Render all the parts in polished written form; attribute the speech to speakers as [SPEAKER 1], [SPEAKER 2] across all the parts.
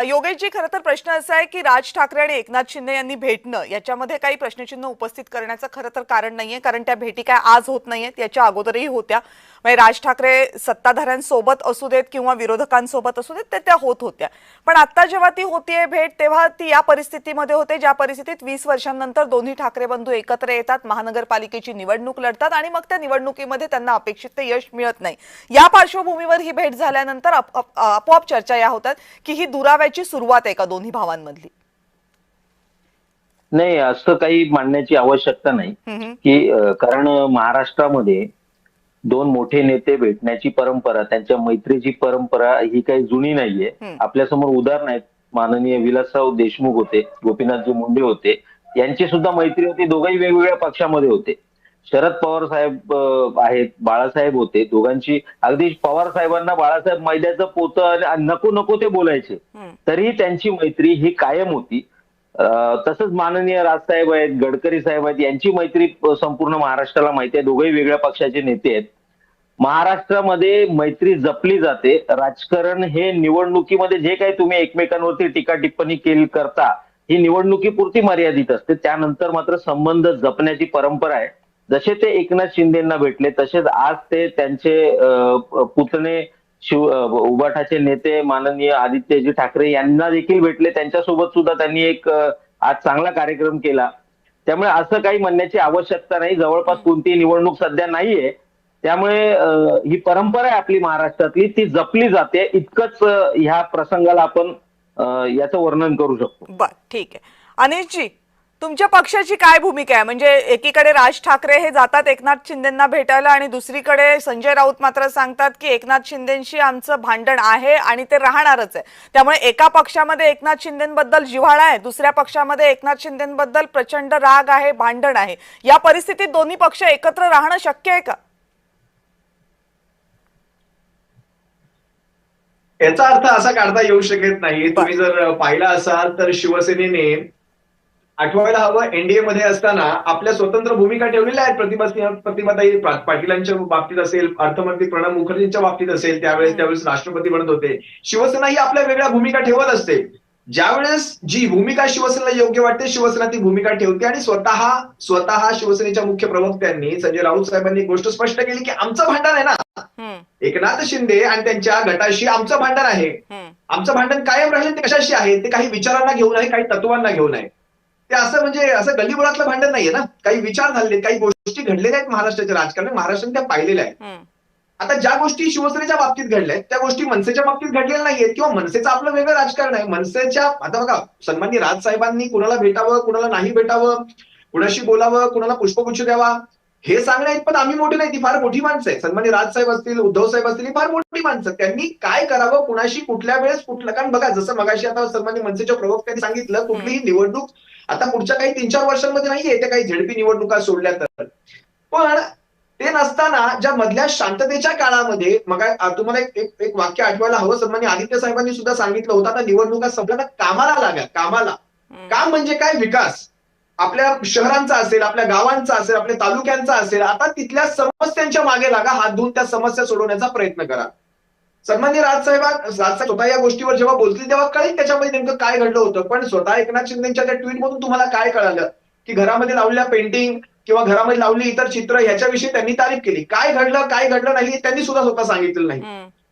[SPEAKER 1] योगेशजी, खरं तर प्रश्न असा आहे की राज ठाकरे आणि एकनाथ शिंदे यांनी भेटणं याच्यामध्ये काही प्रश्नचिन्ह उपस्थित करण्याचं खरं तर कारण नाहीये, कारण त्या भेटी काय आज होत नाहीयेत, याच्या अगोदरही होत्या. म्हणजे राज ठाकरे सत्ताधाऱ्यांसोबत असू देत किंवा विरोधकांसोबत असू देत, त्या होत होत्या. पण आता जेव्हा ती होतीये भेट, तेव्हा ती या परिस्थितीमध्ये होते ज्या परिस्थितीत 20 वर्षांनंतर दोन्ही ठाकरे बंधू एकत्र येतात, महानगरपालिकेची निवडणूक लढतात आणि मग त्या निवडणुकीमध्ये त्यांना अपेक्षित ते यश मिळत नाही. या पार्श्वभूमीवर ही भेट झाल्यानंतर आपोआप चर्चा या होतात की ही दुराव्याची सुरुवात आहे का दोन्ही भावांमधली?
[SPEAKER 2] नाही, असं काही मांडण्याची आवश्यकता नाही की कारण महाराष्ट्रामध्ये दोन मोठे नेते भेटण्याची परंपरा, त्यांच्या मैत्रीची परंपरा ही काही जुनी नाहीये. आपल्यासमोर उदाहरण आहेत. माननीय विलासराव देशमुख होते, गोपीनाथजी मुंडे होते, यांची सुद्धा मैत्री होती. दोघंही वेगवेगळ्या पक्षामध्ये होते. शरद पवार साहेब आहेत, बाळासाहेब होते. दोघांची अगदी पवार साहेबांना बाळासाहेब मैद्याचं पोतं नको नको ते बोलायचे, तरी त्यांची मैत्री ही कायम होती. तसंच माननीय राजसाहेब आहेत, गडकरी साहेब आहेत, यांची मैत्री संपूर्ण महाराष्ट्राला माहिती आहे. दोघंही वेगळ्या पक्षाचे नेते आहेत. महाराष्ट्रामध्ये मैत्री जपली जाते. राजकारण हे निवडणुकीमध्ये जे काही तुम्ही एकमेकांवरती टीका टिप्पणी केली करता, ही निवडणुकीपुरती मर्यादित असते. त्यानंतर मात्र संबंध जपण्याची परंपरा आहे. जसे ते एकनाथ शिंदेंना भेटले, तसेच आज ते त्यांचे पुतणे उबाठाचे नेते माननीय आदित्यजी ठाकरे यांना देखील भेटले. त्यांच्यासोबत सुद्धा त्यांनी एक आज चांगला कार्यक्रम केला. त्यामुळे असं काही म्हणण्याची आवश्यकता नाही. जवळपास कोणतीही निवडणूक सध्या नाहीये. त्यामुळे ही परंपरा आहे आपली महाराष्ट्रातली, ती जपली जाते. इतकंच ह्या प्रसंगाला आपण याचं वर्णन करू शकतो.
[SPEAKER 1] बर, ठीक आहे. अनिशजी, तुमच्या पक्षाची काय भूमिका आहे? म्हणजे एकीकडे राज ठाकरे हे जातात एकनाथ शिंदेंना भेटायला आणि दुसरीकडे संजय राऊत मात्र सांगतात की एकनाथ शिंदेंशी आमचं भांडण आहे आणि ते राहणारच आहे. त्यामुळे एका पक्षामध्ये एकनाथ शिंदेंबद्दल जिव्हाळा आहे, दुसऱ्या पक्षामध्ये एकनाथ शिंदेंबद्दल प्रचंड राग आहे, भांडण आहे. या परिस्थितीत दोन्ही पक्ष एकत्र राहणं शक्य आहे का?
[SPEAKER 3] याचा अर्थ असा काढता येऊ शकत नाही. तुम्ही जर पाहिला असाल तर शिवसेनेने आठवायला हवं, एनडीए मध्ये असताना आपल्या स्वतंत्र भूमिका ठेवलेल्या आहेत. प्रतिभाताई पाटीलांच्या बाबतीत असेल, अर्थमंत्री प्रणब मुखर्जींच्या बाबतीत असेल, त्यावेळेस राष्ट्रपती बनत होते. शिवसेना ही आपल्या वेगळ्या भूमिका ठेवत असते. ज्यावेळेस जी भूमिका शिवसेनेला योग्य वाटते, शिवसेना ती भूमिका ठेवते. आणि स्वतः शिवसेनेच्या मुख्य प्रवक्त्यांनी संजय राऊत साहेबांनी गोष्ट स्पष्ट केली की आमचं भांडण आहे ना, एकनाथ शिंदे आणि त्यांच्या गटाशी आमचं भांडण आहे. आमचं भांडण कायम राहील. ते कशाशी आहे? ते काही विचारांना घेऊन आहे, काही तत्वांना घेऊन आहे. ते असं म्हणजे असं गल्लीबोळातलं भांडण नाहीये ना. काही विचार झालेले, काही गोष्टी घडलेल्या आहेत महाराष्ट्राच्या राजकारणात, महाराष्ट्राने त्या पाहिलेल्या आहेत. आता ज्या गोष्टी शिवसेनेच्या बाबतीत घडल्या आहेत त्या गोष्टी मनसेच्या बाबतीत घडलेल्या नाहीयेत, किंवा मनसेचं आपलं वेगळं राजकारण आहे. मनसेच्या आता बघा, सन्माननीय राजसाहेबांनी कुणाला भेटावं, कुणाला नाही भेटावं, कुणाशी बोलावं, कुणाला पुष्पगुच्छ द्यावा, हे सांगणे पण आम्ही मोठी नाही, ती फार मोठी माणसं आहे. सन्माननीय राजसाहेब असतील, उद्धव साहेब असतील, ही फार मोठी माणसं. त्यांनी काय करावं, कुणाशी कुठल्या वेळेस कुठलं, कारण बघा जसं मगाशी आता सन्माननीय मनसेच्या प्रवक्त्यांनी सांगितलं, कुठलीही निवडणूक आता पुढच्या काही 3-4 वर्षांमध्ये नाहीये, त्या काही झेडपी निवडणुका सोडल्या तर. पण ते नसताना ज्या मधल्या शांततेच्या काळामध्ये मग तुम्हाला एक वाक्य आठवायला हवं. सन्माननीय आदित्य साहेबांनी सुद्धा सांगितलं होतं, आता निवडणुका संपल्या, कामाला लागा. कामाला काम म्हणजे काय? विकास आपल्या शहरांचा असेल, आपल्या गावांचा असेल, आपल्या तालुक्यांचा असेल. आता तिथल्या समस्यांच्या मागे लागा, हात धुवून त्या समस्या सोडवण्याचा प्रयत्न करा. सन्माननीय राजसाहेब स्वतः या गोष्टीवर जेव्हा बोलतील तेव्हा कळेल त्याच्यामध्ये नेमकं काय घडलं होतं. पण स्वतः एकनाथ शिंदेच्या त्या ट्विटमधून तुम्हाला काय कळालं की घरामध्ये लावलेल्या पेंटिंग किंवा घरामध्ये लावली इतर चित्र ह्याच्याविषयी त्यांनी तारीफ केली. काय घडलं नाही त्यांनी सुद्धा स्वतः सांगितलं नाही.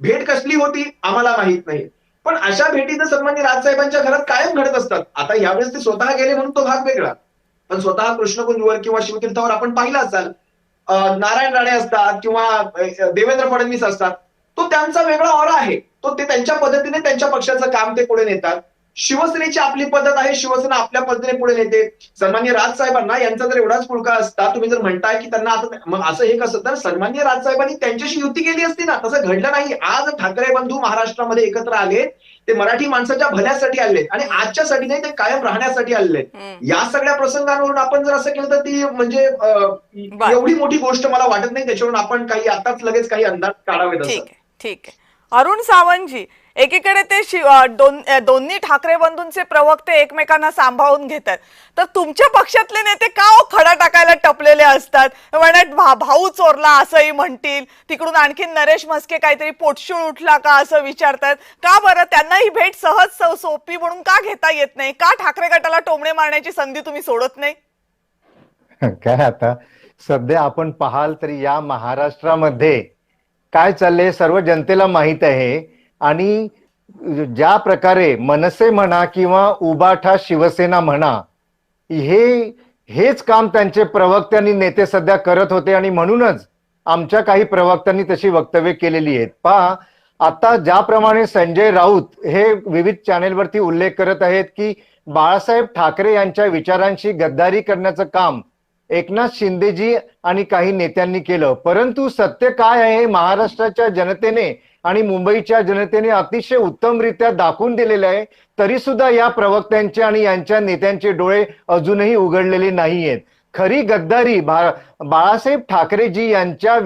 [SPEAKER 3] भेट कसली होती आम्हाला माहित नाही. पण अशा भेटी तर सन्माननीय राजसाहेबांच्या घरात कायम घडत असतात. आता यावेळेस ते स्वतः गेले म्हणून तो भाग वेगळा, पण स्वतः कृष्णकुंजवर किंवा शिवतीर्थावर आपण पाहिलं असाल, नारायण राणे असतात किंवा देवेंद्र फडणवीस असतात, तो त्यांचा वेगळा ऑरा आहे. तो ते त्यांच्या पद्धतीने त्यांच्या पक्षाचं काम ते पुढे नेतात. शिवसेनेची आपली पद्धत आहे, शिवसेना आपल्या पद्धतीने पुढे नेते. सन्माननीय राजसाहेबांना यांचा जर एवढाच पुळका असता, तुम्ही जर म्हणताय की त्यांना आता मग असं हे कसं, तर सन्माननीय राजसाहेबांनी त्यांच्याशी युती केली असती ना. तसं घडलं नाही. आज ठाकरे बंधू महाराष्ट्रामध्ये एकत्र आले, ते मराठी माणसाच्या भल्यासाठी आले आणि आजच्यासाठी नाही, ते कायम राहण्यासाठी आले. या सगळ्या प्रसंगांवरून आपण जर असं केलं तर ती म्हणजे एवढी मोठी गोष्ट मला वाटत नाही. त्याच्यावरून आपण काही आताच लगेच काही अंदाज काढावेत असं.
[SPEAKER 1] ठीक आहे. अरुण सावंतजी, एकीकडे ते दोन्ही ठाकरे बंधूंचे प्रवक्ते एकमेकांना सांभाळून घेतात, तर तुमच्या पक्षातले नेते का खडा टाकायला टपलेले असतात? म्हणत भाऊ चोरला असंही म्हणतील, तिकडून आणखी नरेश म्हस्के काहीतरी पोटशूळ उठला का असं विचारतात. का बरं त्यांना ही भेट सहज सोपी म्हणून का घेता येत नाही? का ठाकरे गटाला टोमणे मारण्याची संधी तुम्ही सोडत नाही?
[SPEAKER 4] काय आता सध्या आपण पाहाल तर या महाराष्ट्रामध्ये काय चाललंय सर्व जनतेला माहित आहे. आणि ज्या प्रकारे मनसे म्हणा किंवा उबाठा शिवसेना म्हणा, हेच काम त्यांचे प्रवक्ते आणि नेते सध्या करत होते. आणि म्हणूनच आमच्या काही प्रवक्त्यांनी तशी वक्तव्य केलेली आहेत. पहा, आता ज्याप्रमाणे संजय राऊत हे विविध चॅनेलवरती उल्लेख करत आहेत की बाळासाहेब ठाकरे यांच्या विचारांशी गद्दारी करण्याचं काम एकनाथ शिंदेजी आणि काही नेत्यांनी केलं. परंतु सत्य काय आहे, महाराष्ट्राच्या जनतेने आणि मुंबईच्या जनतेने अतिशय उत्तमरित्या दाखवून दिलेलं आहे. तरी सुद्धा या प्रवक्त्यांचे आणि यांच्या नेत्यांचे डोळे अजूनही उघडलेले नाहीयेत. खरी गद्दारी बाळासाहेब ठाकरेजी यांच्या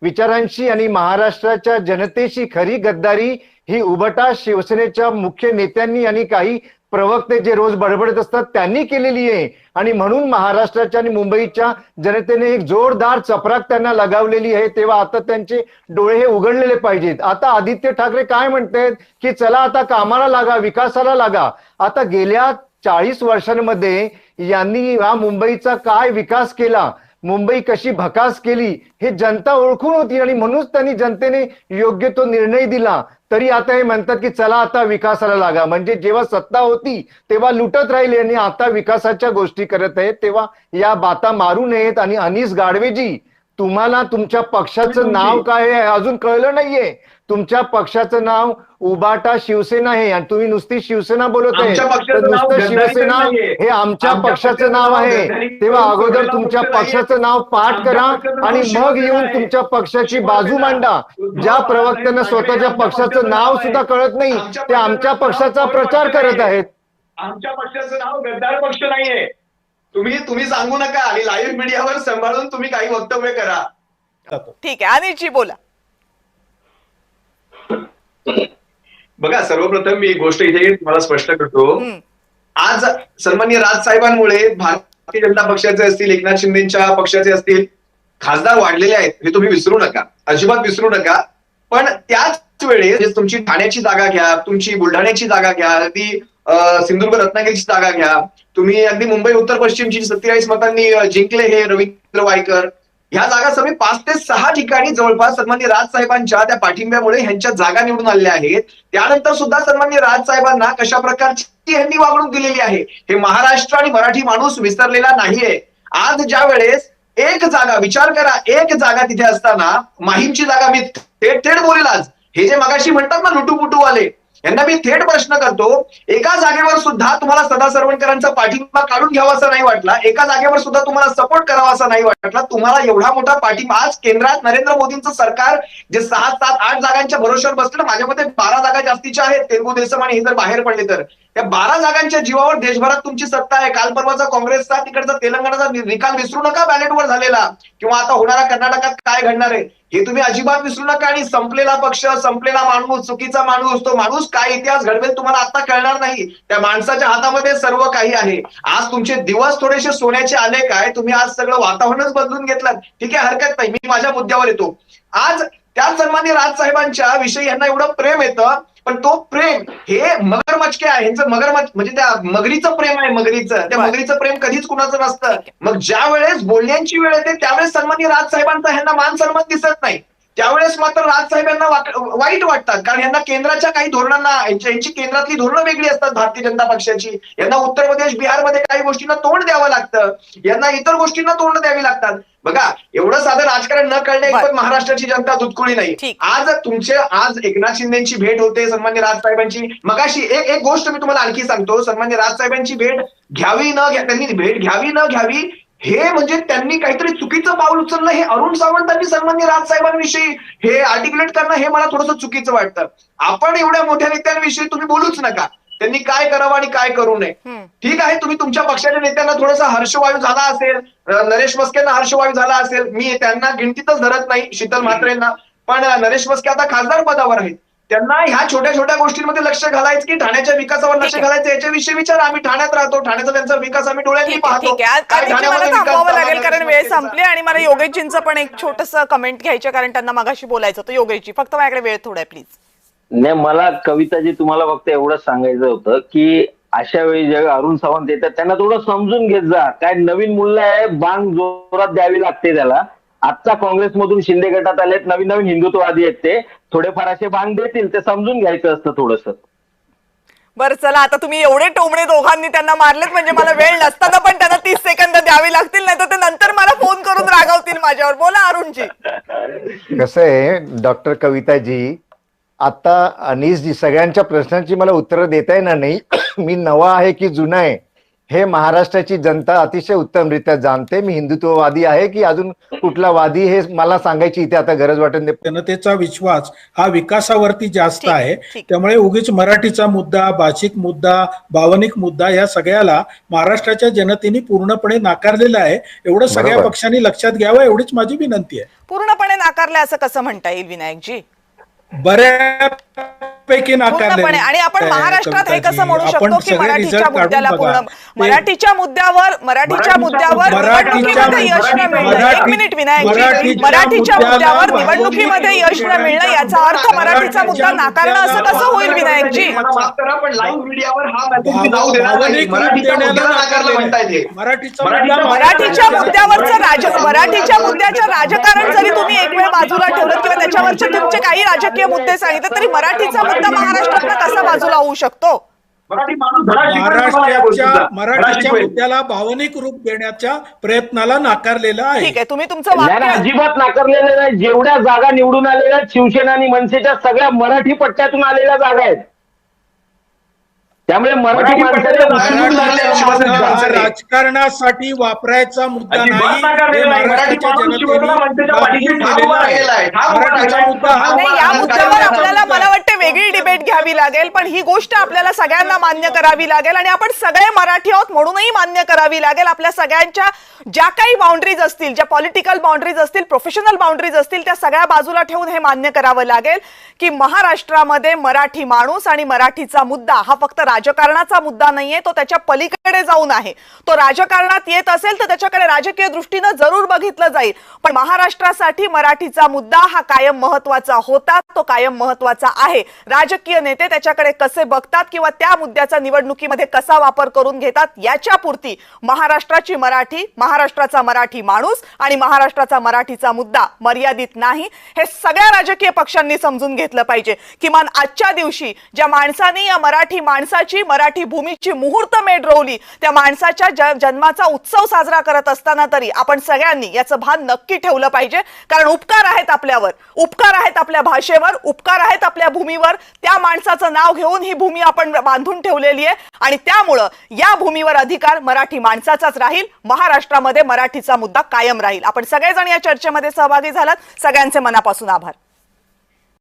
[SPEAKER 4] विचारांशी आणि महाराष्ट्राच्या जनतेशी खरी गद्दारी ही उबटा शिवसेनेच्या मुख्य नेत्यांनी आणि काही प्रवक्ते जे रोज बडबडत असतात त्यांनी केलेली आहे. आणि म्हणून महाराष्ट्राच्या आणि मुंबईच्या जनतेने एक जोरदार चपराक त्यांना लगावलेली आहे. तेव्हा आता त्यांचे डोळे हे उघडलेले पाहिजेत. आता आदित्य ठाकरे काय म्हणतात की चला आता कामाला लागा, विकासाला लागा. आता गेल्या 40 वर्षांमध्ये यांनी हा मुंबईचा काय विकास केला, मुंबई कशी भकास केली हे जनता ओळखून होती. आणि म्हणूनच त्यांनी जनतेने योग्य तो निर्णय दिला. तरी आता हे म्हणतात की चला आता विकासाला लागा. म्हणजे जेव्हा सत्ता होती तेव्हा लुटत राहिले आणि आता विकासाच्या गोष्टी करत आहेत. तेव्हा या बाता मारू नयेत. आणि अनिस गाडवेजी, तुम्हाला तुमच्या पक्षाचं नाव काय आहे अजून कळलं नाहीये. तुमच्या पक्षाचं नाव उबाटा शिवसेना आहे आणि तुम्ही नुसती शिवसेना बोलत आहे. नुसतं शिवसेना हे आमच्या पक्षाचं नाव आहे. तेव्हा अगोदर तुमच्या पक्षाचं नाव पाठ करा आणि मग येऊन तुमच्या पक्षाची बाजू मांडा. ज्या प्रवक्त्यांना स्वतःच्या पक्षाचं नाव सुद्धा कळत नाही ते आमच्या पक्षाचा प्रचार करत आहेत.
[SPEAKER 3] आमच्या पक्षाचं नाव गद्दार पक्ष नाहीये. तुम्ही सांगू नका आणि लाईव्ह मीडियावर सांभाळून तुम्ही काही वक्तव्य करा.
[SPEAKER 1] ठीक आहे, अनिलजी बोला.
[SPEAKER 3] बघा, सर्वप्रथम मी एक गोष्ट इथे तुम्हाला स्पष्ट करतो. आज सन्माननीय राजसाहेबांमुळे भारतीय जनता पक्षाचे असतील, एकनाथ शिंदेच्या पक्षाचे असतील, खासदार वाढलेले आहेत हे तुम्ही विसरू नका, अजिबात विसरू नका. पण त्याच वेळेस तुमची ठाण्याची जागा घ्या, तुमची बुलढाण्याची जागा घ्या, अगदी सिंधुदुर्ग रत्नागिरीची जागा घ्या, तुम्ही अगदी मुंबई उत्तर पश्चिमची 47 मतांनी जिंकले हे रवींद्र वायकर. ह्या जागा सगळे 5 ते 6 ठिकाणी जवळपास सन्माननीय राजसाहेबांच्या त्या पाठिंब्यामुळे ह्यांच्या जागा निवडून आलेल्या आहेत. त्यानंतर सुद्धा सन्माननीय राजसाहेबांना कशा प्रकारची ह्यांनी वागणूक दिलेली आहे हे महाराष्ट्र आणि मराठी माणूस विसरलेला नाहीये. आज ज्या वेळेस एक जागा, विचार करा, एक जागा तिथे असताना माहीमची जागा मी थेट बोलेल. आज हे जे मगाशी म्हणतात ना लुटूपुटूवाले, यांना मी थेट प्रश्न करतो, एका जागेवर सुद्धा तुम्हाला सदा सरवणकरांचा पाठिंबा काढून घ्यावा असा नाही वाटला, एका जागेवर सुद्धा तुम्हाला सपोर्ट करावा असा नाही वाटला, तुम्हाला एवढा मोठा पाठिंबा. आज केंद्रात नरेंद्र मोदींचं सरकार जे 6, 7, 8 जागांच्या भरोश्यावर बसलं, माझ्या मते 12 जागा जास्तीच्या आहेत. तेलगू देसम आणि हे जर बाहेर पडले तर त्या 12 जागांच्या जीवावर देशभरात तुमची सत्ता आहे. काल परवाचा काँग्रेसचा तिकडचा तेलंगणाचा निकाल विसरू नका, बॅलेटवर झालेला, किंवा आता होणारा कर्नाटकात काय घडणार आहे हे तुम्ही अजिबात विसरू नका. आणि संपलेला पक्ष, संपलेला माणूस, चुकीचा माणूस, तो माणूस काय इतिहास घडवेल तुम्हाला आता कळणार नाही. त्या माणसाच्या हातामध्ये सर्व काही आहे. आज तुमचे दिवस थोडेसे सोन्याचे आले काय, तुम्ही आज सगळं वातावरणच बदलून घेतलं. ठीक आहे, हरकत नाही, मी माझ्या मुद्द्यावर येतो. आज त्या सन्माननीय राजसाहेबांच्या विषयी यांना एवढं प्रेम येतं, पण तो प्रेम हे मगरमच्छके आहे. ह्यांचं मगरमच्छ म्हणजे त्या मगरीचं प्रेम आहे, मगरीचं. त्या मगरीचं प्रेम कधीच कुणाचं नसतं. मग ज्या वेळेस बोलण्याची वेळ येते त्यावेळेस सन्माननीय राजसाहेबांचा ह्यांना मान सन्मान दिसत नाही. त्यावेळेस मात्र राजसाहेब यांना वाईट वाटतात, कारण यांना केंद्राच्या काही धोरणांना, यांची केंद्रातली धोरणं वेगळी असतात भारतीय जनता पक्षाची. यांना उत्तर प्रदेश, बिहारमध्ये काही गोष्टींना तोंड द्यावं लागतं, यांना इतर गोष्टींना तोंड द्यावी लागतात. बघा, एवढं साधं राजकारण न कळणे पण महाराष्ट्राची जनता दुधकुळी नाही. आज एकनाथ शिंदेची भेट होते सन्मान्य राजसाहेबांची. मगाशी एक गोष्ट मी तुम्हाला आणखी सांगतो, सन्मान्य राजसाहेबांची भेट घ्यावी न त्यांनी भेट घ्यावी न घ्यावी हे म्हणजे त्यांनी काहीतरी चुकीचं पाऊल उचललं हे अरुण सावंतांनी सन्मान्य राजसाहेबांविषयी हे आर्टिक्युलेट करणं हे मला थोडंसं चुकीचं वाटतं. आपण एवढ्या मोठ्या नेत्यांविषयी तुम्ही बोलूच नका, त्यांनी काय करावं आणि काय करू नये. ठीक आहे, तुम्ही तुमच्या पक्षाच्या नेत्यांना थोडासा हर्षवायू झाला असेल, नरेश म्हस्केंना हर्षवायू झाला असेल, मी त्यांना गिनतीतच धरत नाही, शीतल म्हात्रेंना, पण नरेश म्हस्के आता खासदार पदावर आहेत. त्यांना ह्या छोट्या छोट्या गोष्टींमध्ये लक्ष घालायचं की ठाण्याच्या विकासावर लक्ष घालायचं याच्याविषयी विचार. आम्ही ठाण्यात राहतो, ठाण्याचा त्यांचा विकास आम्ही डोळ्यांनी पाहतो.
[SPEAKER 1] ठीक आहे,
[SPEAKER 3] काय
[SPEAKER 1] आदित्य, मला
[SPEAKER 3] ठाण्यामध्ये विकास
[SPEAKER 1] थांबवावं
[SPEAKER 3] झाला
[SPEAKER 1] लागेल
[SPEAKER 3] नाही,
[SPEAKER 1] कारण वेळ
[SPEAKER 3] रस्त्यांचा.
[SPEAKER 1] संपली आणि मला योगेशजींचं पण एक छोटस कमेंट घ्यायचं कारण त्यांना मगाशी बोलायचं होतं. योगेशजी, फक्त माझ्याकडे वेळ थोडा आहे प्लीज.
[SPEAKER 2] नाही, मला कविताजी तुम्हाला फक्त एवढंच सांगायचं होतं की अशा वेळी जेव्हा अरुण सावंत येतात त्यांना थोडं समजून घेत जा. काय नवीन मूल्य आहे, बांग जोरात द्यावी लागते त्याला. आजचा काँग्रेसमधून शिंदे गटात आलेत नवीन नवीन हिंदुत्ववादी आहेत, ते थोडेफार असे बांग देतील, ते समजून घ्यायचं असतं थोडंसं.
[SPEAKER 1] बरं चला, आता तुम्ही एवढे टोमणे दोघांनी त्यांना मारलेत म्हणजे मला वेळ नसताना पण त्यांना 30 सेकंद द्यावी लागतील, नाही तर ते नंतर मला फोन करून रागावतील माझ्यावर. बोला अरुणजी.
[SPEAKER 4] कसं आहे डॉक्टर कविताजी, आता अनीसजी सगळ्यांच्या प्रश्नांची मला उत्तरं देता येणार नाही. मी नवा आहे की जुना आहे हे महाराष्ट्राची जनता अतिशय उत्तमरित्या जाणते. मी हिंदुत्ववादी आहे की अजून कुठला वादी हे मला सांगायची इथे आता गरज वाटत नाही.
[SPEAKER 5] जनतेचा विश्वास हा विकासावरती जास्त
[SPEAKER 1] ठीक,
[SPEAKER 5] आहे.
[SPEAKER 1] ठीक.
[SPEAKER 5] त्यामुळे उगीच मराठीचा मुद्दा, भाषिक मुद्दा, भावनिक मुद्दा या सगळ्याला महाराष्ट्राच्या जनतेने पूर्णपणे नाकारलेला आहे. एवढं सगळ्या
[SPEAKER 4] बरोबर.
[SPEAKER 5] पक्षांनी लक्षात घ्यावं एवढीच माझी विनंती आहे.
[SPEAKER 1] पूर्णपणे नाकारलंय असं कसं म्हणता येईल विनायकजी?
[SPEAKER 5] बऱ्यापैकी नाकारलेलं
[SPEAKER 1] पूर्णपणे. आणि आपण
[SPEAKER 5] आहे,
[SPEAKER 1] महाराष्ट्रात हे
[SPEAKER 5] कविताजी.
[SPEAKER 1] कसं म्हणू
[SPEAKER 5] आपण
[SPEAKER 1] शकतो की
[SPEAKER 5] सगळे
[SPEAKER 1] मराठीच्या
[SPEAKER 5] result
[SPEAKER 1] मुद्द्याला
[SPEAKER 5] काढून
[SPEAKER 1] पूर्ण
[SPEAKER 5] बघा.
[SPEAKER 1] मराठीच्या मुद्द्यावर निवडणुकीमध्ये यश न मिळणं, एक मिनिट विनायकजी, मराठीच्या मुद्द्यावर निवडणुकीमध्ये यश न मिळणं याचा अर्थ मराठीचा मुद्दा नाकारणं असं कसं होईल विनायकजी?
[SPEAKER 3] मला माफ करा, पण लाईव्ह मीडियावर हा मेसेज मी जाऊ देणार नाही. मराठीच्या मुद्द्याला नाकारलं म्हणताय ते.
[SPEAKER 1] मराठीच्या मराठीच्या मुद्द्याचं राजकारण जरी तुम्ही एक वेळ बाजूला ठेवलं किंवा त्याच्यावरचे तुमचे काही राजकीय मुद्दे सांगितले तरी मराठीचा मुद्दा महाराष्ट्रात कसा बाजूला होऊ शकतो?
[SPEAKER 3] मराठी माणूस धडा शिकवेल तुम्हाला या गोष्टीचा.
[SPEAKER 5] मराठीच्या मुद्द्याला भावनिक रूप देण्याच्या प्रयत्नाला नाकारलेलं आहे.
[SPEAKER 1] ठीक आहे, तुम्ही तुमचं
[SPEAKER 2] नाही,
[SPEAKER 1] वाक्य
[SPEAKER 2] अजिबात नाकारलेलं नाही. जेवढ्या जागा निवडून आलेल्या आहेत, शिवसेना आणि मनसेच्या सगळ्या मराठी पट्ट्यातून आलेल्या जागा आहेत. त्यामुळे मराठी माणसाला
[SPEAKER 5] मराठीचा राजकारणासाठी वापरायचा मुद्दा नाही. हे महाराष्ट्राच्या जनतेने दाखवून दिलेलं आहे. मराठीचा मुद्दा हा
[SPEAKER 1] नाही, या मुद्द्यावर आपल्याला मला वाटतं वेगळी डिबेट घ्यावी लागेल, पण ही गोष्ट आपल्याला सगळ्यांना मान्य करावी लागेल आणि आपण सगळे मराठी आहोत म्हणूनही मान्य करावी लागेल. आपल्या सगळ्यांच्या ज्या काही बाउंड्रीज असतील, ज्या पॉलिटिकल बाउंड्रीज असतील, प्रोफेशनल बाउंड्रीज असतील, त्या सगळ्या बाजूला ठेवून हे मान्य करावं लागेल की महाराष्ट्रामध्ये मराठी माणूस आणि मराठीचा मुद्दा हा फक्त राजकारणाचा मुद्दा नाहीये, तो त्याच्या पलीकडे जाऊन आहे. तो राजकारणात येत असेल तर त्याच्याकडे राजकीय दृष्टीनं जरूर बघितलं जाईल, पण महाराष्ट्रासाठी मराठीचा मुद्दा हा कायम महत्वाचा होता, तो कायम महत्वाचा आहे. राजकीय नेते त्याच्याकडे कसे बघतात किंवा त्या मुद्द्याचा निवडणुकीमध्ये कसा वापर करून घेतात याच्यापुरती महाराष्ट्राची मराठी, महाराष्ट्राचा मराठी माणूस आणि महाराष्ट्राचा मराठीचा मुद्दा मर्यादित नाही. हे सगळ्या राजकीय पक्षांनी समजून घेतलं पाहिजे. किमान आजच्या दिवशी ज्या माणसांनी या मराठी माणसाची, मराठी भूमीची मुहूर्तमेढ रोवली, त्या माणसाच्या जन्माचा उत्सव साजरा करत असताना तरी आपण सगळ्यांनी याचं भान नक्की ठेवलं पाहिजे. कारण उपकार आहेत आपल्यावर, उपकार आहेत आपल्या भाषेवर, उपकार आहेत आपल्या भूमीवर. त्या माणसाचं नाव घेऊन ही भूमी आपण बांधून ठेवलेली आहे आणि त्यामुळं या भूमीवर अधिकार मराठी माणसाचाच राहील. महाराष्ट्रामध्ये मराठीचा मुद्दा कायम राहील. आपण सगळेजण या चर्चेमध्ये सहभागी झालात, सगळ्यांचे मनापासून आभार.